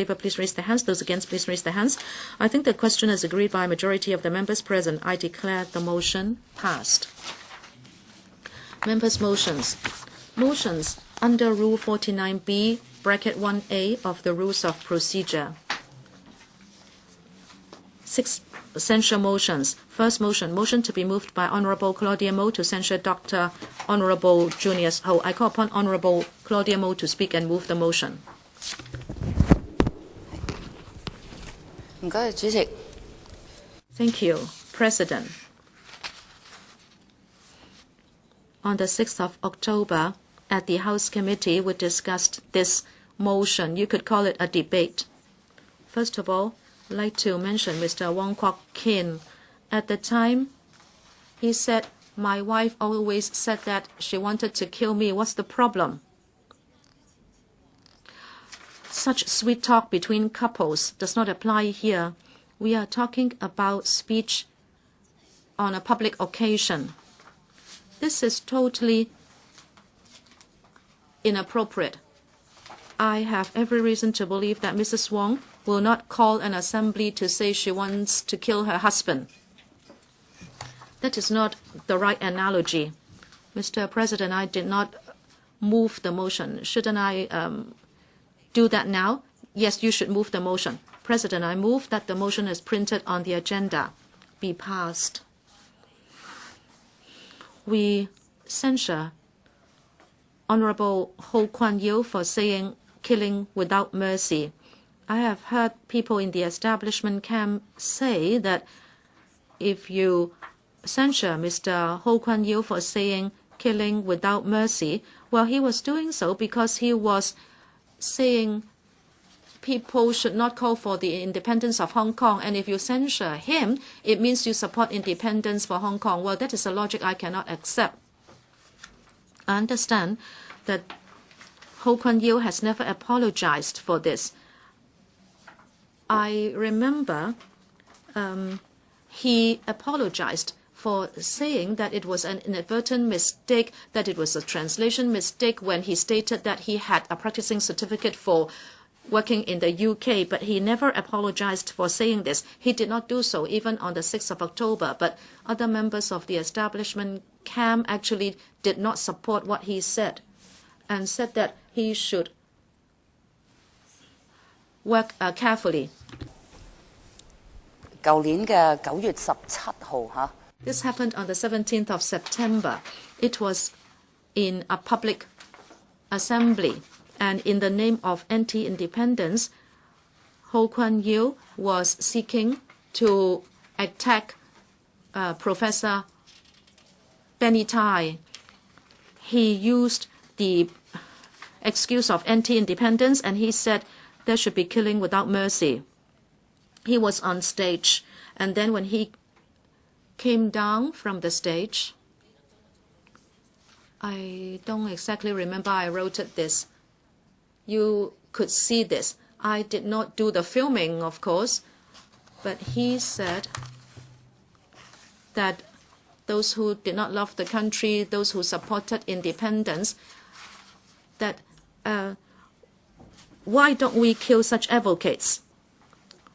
favor, please raise their hands. Those against, please raise their hands. I think the question is agreed by a majority of the members present. I declare the motion passed. Members' motions. Motions under Rule 49B, bracket 1A of the Rules of Procedure. 6 censure motions. First motion, motion to be moved by Honorable Claudia MO to censure Dr. Honorable Junius Ho. I call upon Honorable Claudia MO to speak and move the motion. Thank you, President. On the 6th of October, at the House Committee, we discussed this motion. You could call it a debate. First of all, I'd like to mention Mr. Wong Kwok Kin. At the time, he said, my wife always said that she wanted to kill me. What's the problem? Such sweet talk between couples does not apply here. We are talking about speech on a public occasion. This is totally inappropriate. I have every reason to believe that Mrs. Wong will not call an assembly to say she wants to kill her husband. That is not the right analogy. Mr. President, I did not move the motion. Shouldn't I do that now? Yes, you should move the motion. President, I move that the motion is printed on the agenda be passed. We censure Honorable Ho Kwan Yew for saying killing without mercy. I have heard people in the establishment camp say that if you censure Mr. Ho Kwan Yew for saying killing without mercy, well, he was doing so because he was saying people should not call for the independence of Hong Kong. And if you censure him, it means you support independence for Hong Kong. Well, that is a logic I cannot accept. I understand that Ho Kwan Yew has never apologized for this. I remember he apologized for saying that it was an inadvertent mistake, that it was a translation mistake when he stated that he had a practicing certificate for working in the UK, but he never apologized for saying this. He did not do so even on the 6th of October, but other members of the establishment camp actually did not support what he said and said that he should work carefully. This happened on the 17th of September. It was in a public assembly, and in the name of anti-independence, Ho Kwan Yew was seeking to attack Professor Benny Tai. He used the excuse of anti-independence, and he said there should be killing without mercy. He was on stage, and then when he came down from the stage, I don't exactly remember, I wrote this. You could see this. I did not do the filming, of course, but he said that those who did not love the country, those who supported independence, that why don't we kill such advocates?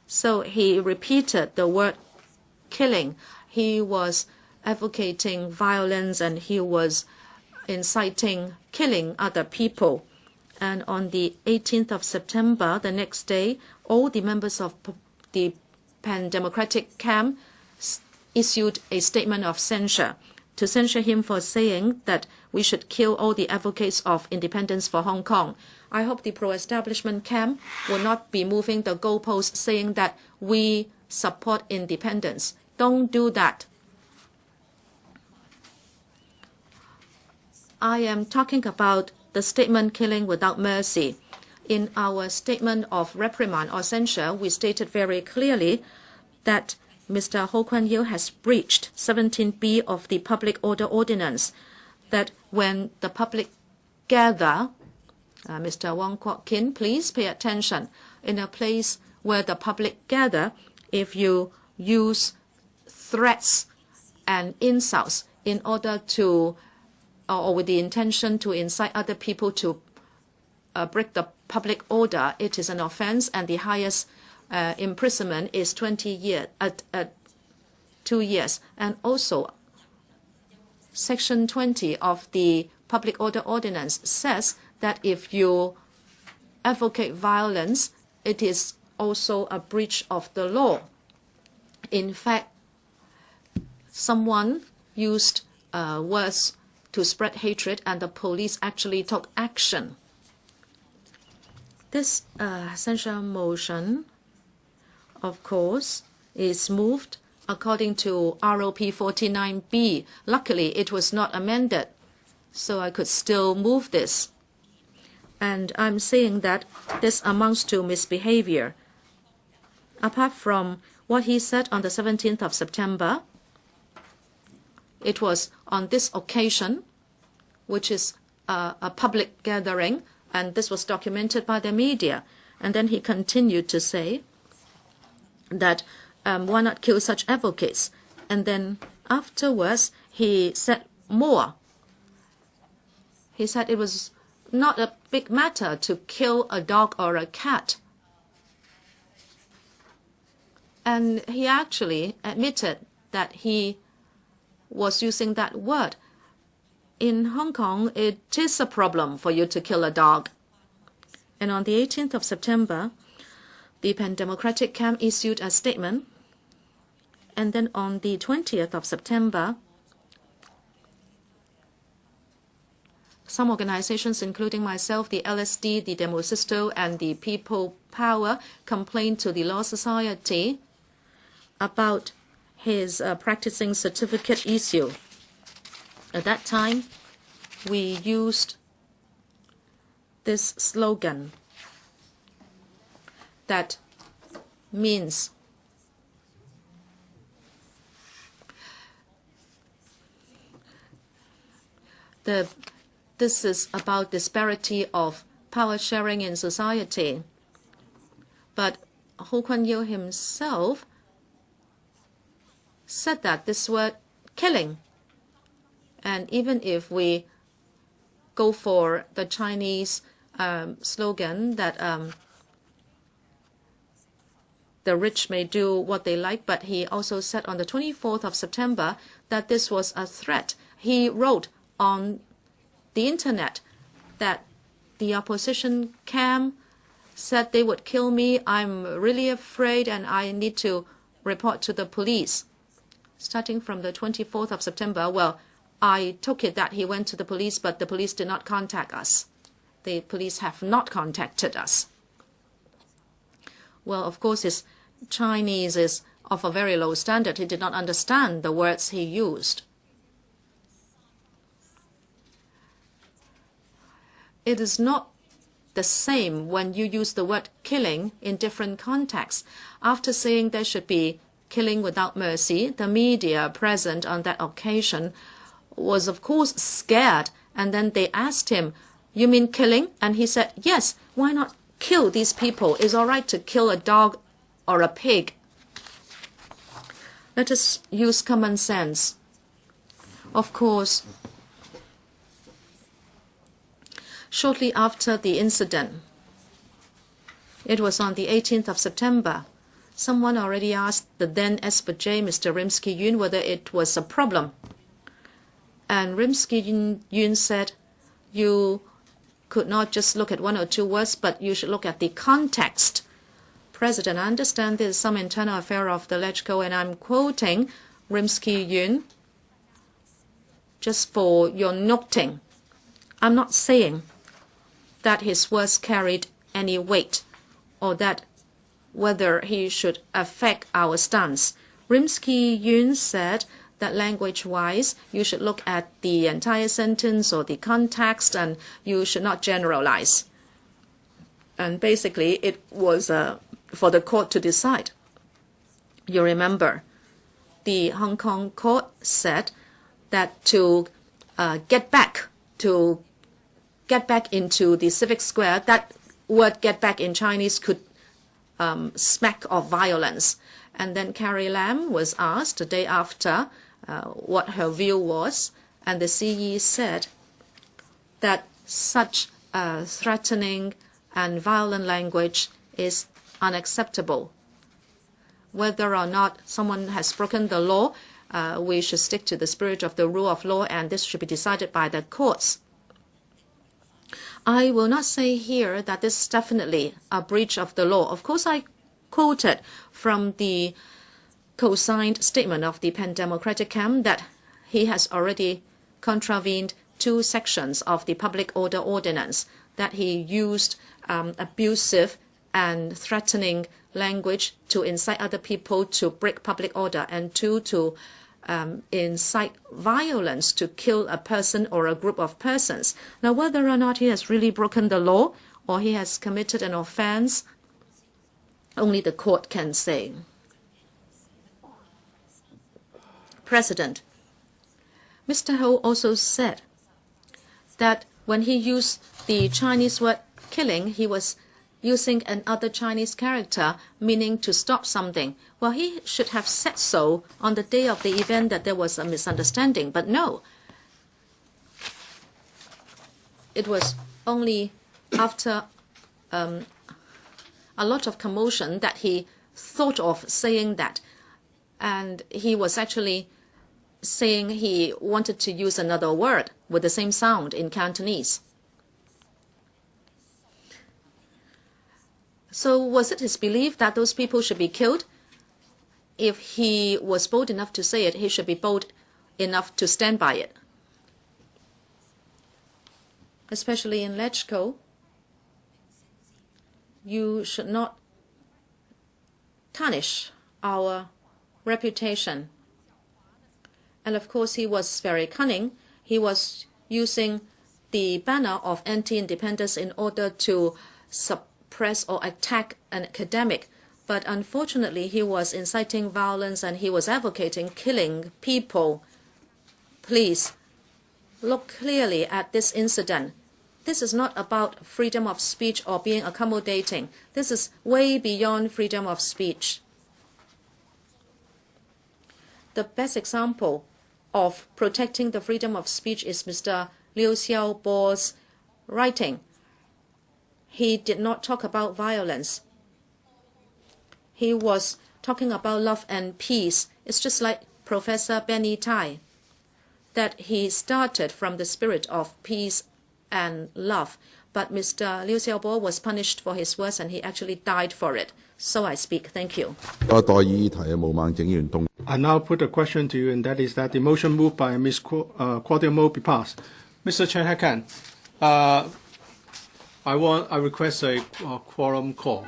So he repeated the word killing. He was advocating violence and he was inciting killing other people. And on the 18th of September, the next day, all the members of the Pan-Democratic camp issued a statement of censure to censure him for saying that we should kill all the advocates of independence for Hong Kong. I hope the pro-establishment camp will not be moving the goalposts saying that we support independence. Don't do that. I am talking about the statement killing without mercy. In our statement of reprimand or censure, we stated very clearly that Mr. Ho Kwan Yew has breached 17B of the Public Order Ordinance, that when the public gather, Mr. Wong Kwok Kin, please pay attention. In a place where the public gather, if you use threats and insults in order to, or with the intention to incite other people to break the public order, it is an offense, and the highest imprisonment is 2 years. And also, Section 20 of the Public Order Ordinance says that if you advocate violence, it is also a breach of the law. In fact, someone used words to spread hatred, and the police actually took action. This censure motion, of course, is moved according to RoP 49B. Luckily, it was not amended, so I could still move this. And I'm saying that this amounts to misbehavior. Apart from what he said on the 17th of September, it was on this occasion, which is a public gathering, and this was documented by the media. And then he continued to say that why not kill such advocates? And then afterwards, he said more. He said it was not a big matter to kill a dog or a cat. And he actually admitted that he was using that word. In Hong Kong, it is a problem for you to kill a dog. And on the 18th of September, the Pan-Democratic Camp issued a statement. And then on the 20th of September, some organizations, including myself, the LSD, the Demosisto, and the People Power, complained to the Law Society about his practicing certificate issue. At that time, we used this slogan that means this is about disparity of power sharing in society. But Ho Kwon Yew himself said that this word killing, and even if we go for the Chinese slogan that the rich may do what they like, but he also said on the 24th of September that this was a threat. He wrote on the internet that the opposition camp said they would kill me. I'm really afraid and I need to report to the police. Starting from the 24th of September, well, I took it that he went to the police, but the police did not contact us. The police have not contacted us. Well, of course, his Chinese is of a very low standard. He did not understand the words he used. It is not the same when you use the word killing in different contexts. After saying there should be killing without mercy, the media present on that occasion was, of course, scared. And then they asked him, "You mean killing?" And he said, "Yes, why not kill these people? It's all right to kill a dog or a pig." Let us use common sense. Of course, shortly after the incident, it was on the 18th of September, someone already asked the then SPJ, Mr. Rimsky-Yuen, whether it was a problem. And Rimsky-Yuen said, you could not just look at one or two words, but you should look at the context. President, I understand this is some internal affair of the LegCo, and I'm quoting Rimsky-Yuen just for your noting. I'm not saying that his words carried any weight or that whether he should affect our stance. Rimsky-Yuen said that language-wise, you should look at the entire sentence or the context, and you should not generalize. And basically, it was for the court to decide. You remember, the Hong Kong court said that to get back into the civic square, that word "get back" in Chinese could smack of violence. And then Carrie Lam was asked the day after what her view was, and the CE said that such threatening and violent language is unacceptable. Whether or not someone has broken the law, we should stick to the spirit of the rule of law, and this should be decided by the courts. I will not say here that this is definitely a breach of the law. Of course, I quoted from the co-signed statement of the Pan-Democratic camp that he has already contravened 2 sections of the Public Order Ordinance, that he used abusive and threatening language to incite other people to break public order, and 2, to incite violence to kill a person or a group of persons. Now, whether or not he has really broken the law or he has committed an offense, only the court can say. President, Mr. Ho also said that when he used the Chinese word killing, he was using another Chinese character, meaning to stop something. Well, he should have said so on the day of the event, that there was a misunderstanding, but no. It was only after a lot of commotion that he thought of saying that, and he was actually saying he wanted to use another word with the same sound in Cantonese. So was it his belief that those people should be killed? If he was bold enough to say it, he should be bold enough to stand by it. Especially in LegCo, you should not tarnish our reputation. And of course, he was very cunning. He was using the banner of anti-independence in order to suppress or attack an academic. But unfortunately, he was inciting violence and he was advocating killing people. Please look clearly at this incident. This is not about freedom of speech or being accommodating. This is way beyond freedom of speech. The best example of protecting the freedom of speech is Mr. Liu Xiaobo's writing. He did not talk about violence. He was talking about love and peace. It's just like Professor Benny Tai, that he started from the spirit of peace and love. But Mr. Liu Xiaobo was punished for his words, and he actually died for it. So I speak. Thank you. I now put a question to you, and that is that the motion moved by Ms. Claudia MO be passed. Mr. Chen Hekan, I request a quorum call.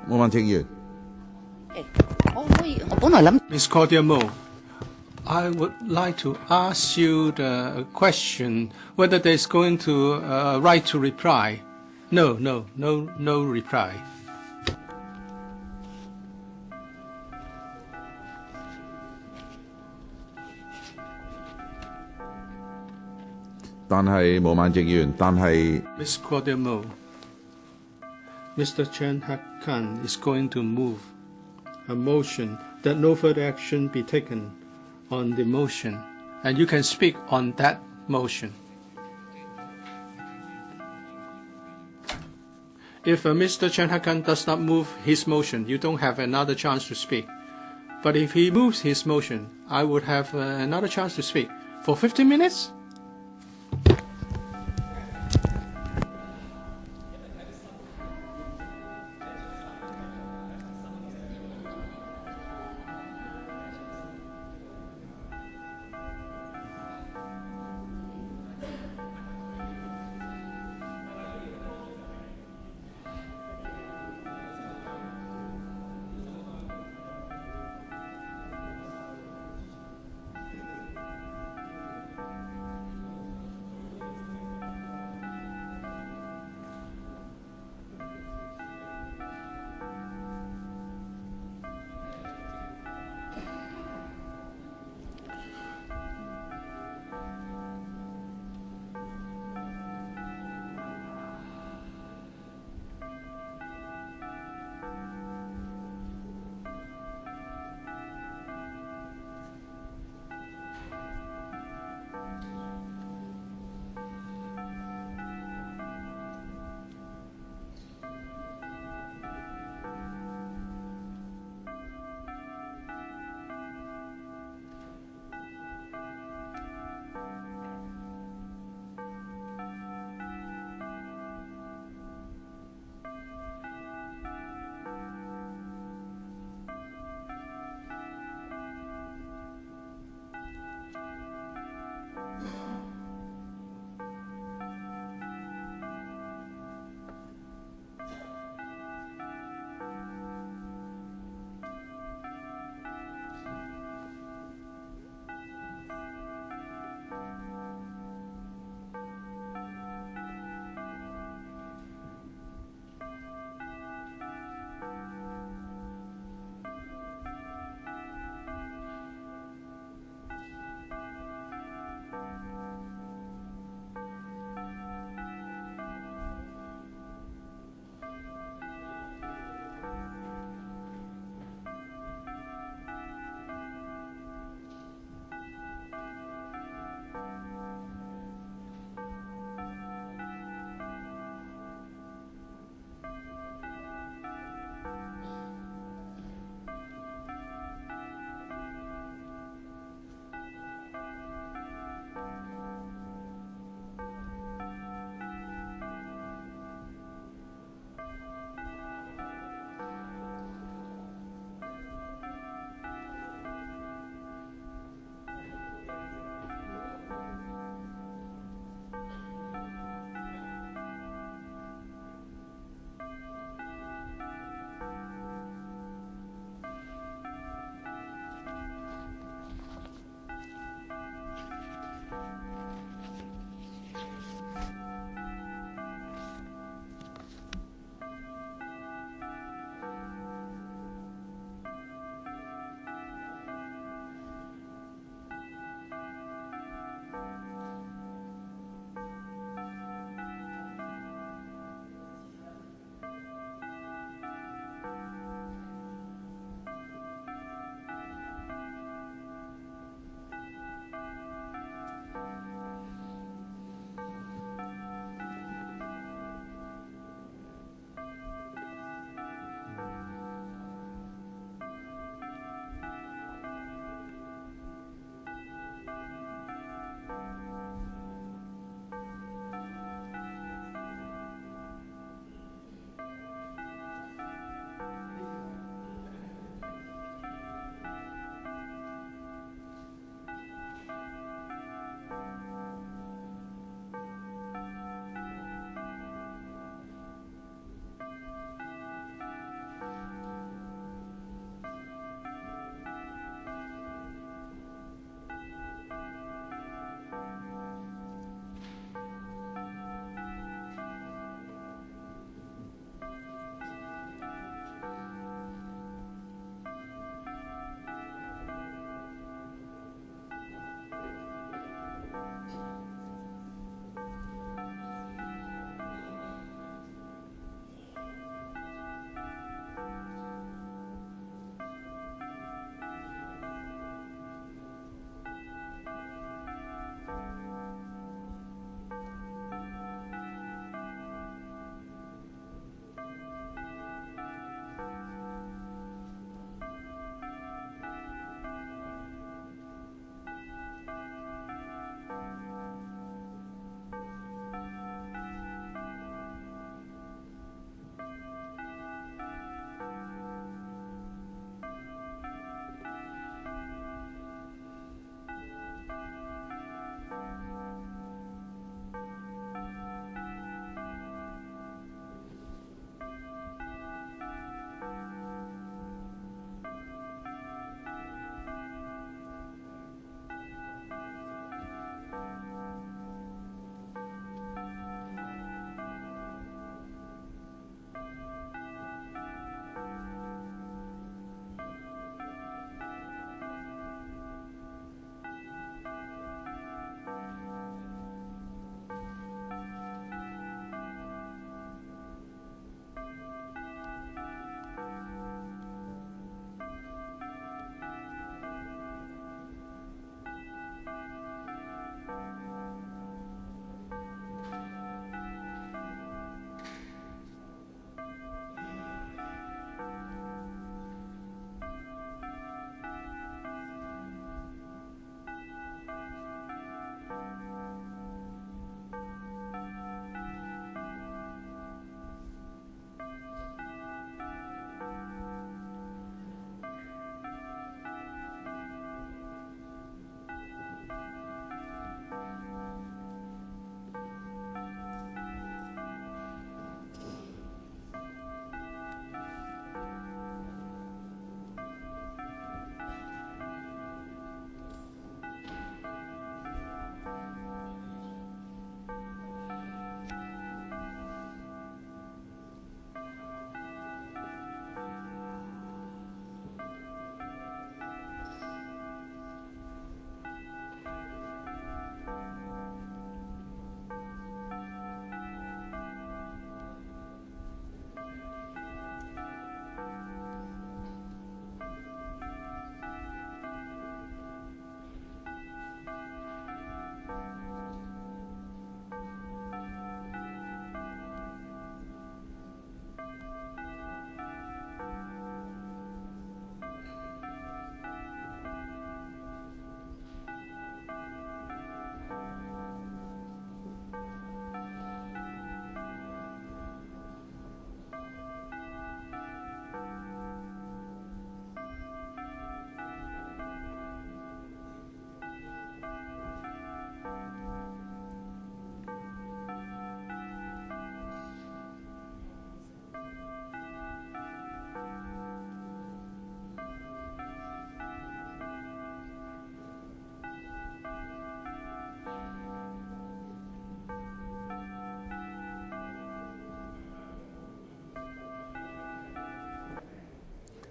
毛孟靜議員。Ms. Claudia Mo, I would like to ask you the question whether there's going to right to reply. No reply. 但係毛孟靜議員，但係 Ms. Claudia Mo, Mr. Chen Hak-kan is going to move a motion that no further action be taken on the motion, and you can speak on that motion. If Mr. Chen Hak-kan does not move his motion, you don't have another chance to speak. But if he moves his motion, I would have another chance to speak. For 15 minutes?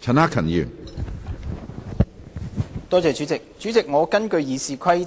陳克勤議員。多謝主席。主席，我根據議事規